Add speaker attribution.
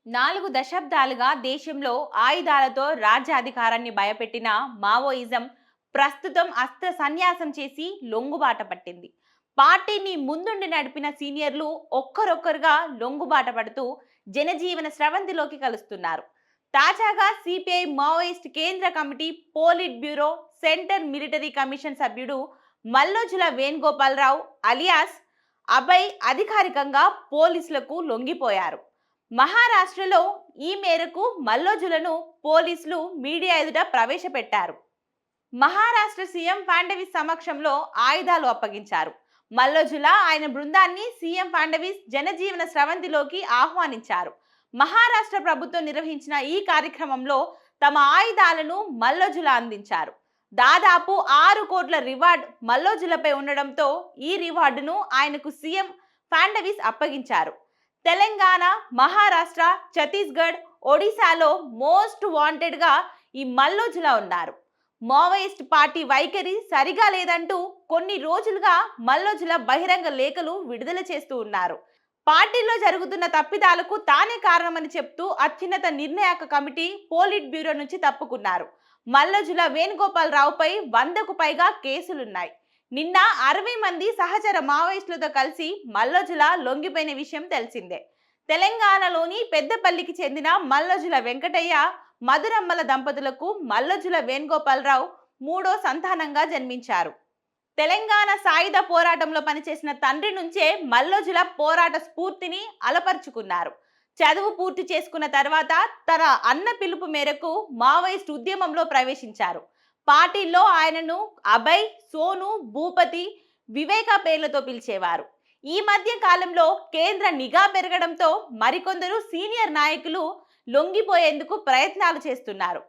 Speaker 1: 4 దశాబ్దాలుగా దేశంలో ఆయుధాలతో రాజ్యాధికారాన్ని భయపెట్టిన మావోయిజం ప్రస్తుతం అస్త్ర సన్యాసం చేసి లొంగుబాట పట్టింది. పార్టీని ముందుండి నడిపిన సీనియర్లు ఒక్కరొక్కరుగా లొంగుబాట పడుతూ జనజీవన స్రవంతిలోకి కలుస్తున్నారు. తాజాగా సిపిఐ మావోయిస్ట్ కేంద్ర committee, polit bureau, centre military commission సభ్యుడు మల్లోజుల వేణుగోపాలరావు అలియాస్ అభయ్ అధికారికంగా పోలీసులకు లొంగిపోయారు. మహారాష్ట్రలో ఈ మేరకు మల్లోజులను పోలీసులు మీడియా ఎదుట ప్రవేశపెట్టారు. మహారాష్ట్ర సీఎం ఫడ్నవీస్ సమక్షంలో ఆయుధాలు అప్పగించారు. మల్లోజుల ఆయన బృందాన్ని సీఎం ఫడ్నవీస్ జనజీవన స్రవంతిలోకి ఆహ్వానించారు. మహారాష్ట్ర ప్రభుత్వం నిర్వహించిన ఈ కార్యక్రమంలో తమ ఆయుధాలను మల్లోజుల అందించారు. దాదాపు 6 కోట్ల రివార్డ్ మల్లోజులపై ఉండడంతో ఈ రివార్డును ఆయనకు సీఎం ఫడ్నవీస్ అప్పగించారు. తెలంగాణ, మహారాష్ట్ర, ఛత్తీస్గఢ్, ఒడిశాలో మోస్ట్ వాంటెడ్ గా ఈ మల్లోజుల ఉన్నారు. మావోయిస్ట్ పార్టీ వైఖరి సరిగా లేదంటూ కొన్ని రోజులుగా మల్లోజుల బహిరంగ లేఖలు విడుదల చేస్తూ ఉన్నారు. పార్టీలో జరుగుతున్న తప్పిదాలకు తానే కారణమని చెప్తూ అత్యున్నత నిర్ణాయక కమిటీ, పోలిట్ బ్యూరో నుంచి తప్పుకున్నారు. మల్లోజుల వేణుగోపాలరావుపై 100కు పైగా కేసులున్నాయి. నిన్న 60 మంది సహచర మావోయిస్టులతో కలిసి మల్లోజుల లొంగిపోయిన విషయం తెలిసిందే. తెలంగాణలోని పెద్దపల్లికి చెందిన మల్లోజుల వెంకటయ్య, మధురమ్మల దంపతులకు మల్లోజుల వేణుగోపాలరావు 3వ సంతానంగా జన్మించారు. తెలంగాణ సాయుధ పోరాటంలో పనిచేసిన తండ్రి నుంచే మల్లోజుల పోరాట స్ఫూర్తిని అలపరుచుకున్నారు. చదువు పూర్తి చేసుకున్న తర్వాత తన అన్న పిలుపు మేరకు మావోయిస్ట్ ఉద్యమంలో ప్రవేశించారు. పార్టీలో ఆయనను అభయ్, సోను, భూపతి, వివేక పేర్లతో పిలిచేవారు. ఈ మధ్య కాలంలో కేంద్ర నిఘా పెరగడంతో మరికొందరు సీనియర్ నాయకులు లొంగిపోయేందుకు ప్రయత్నాలు చేస్తున్నారు.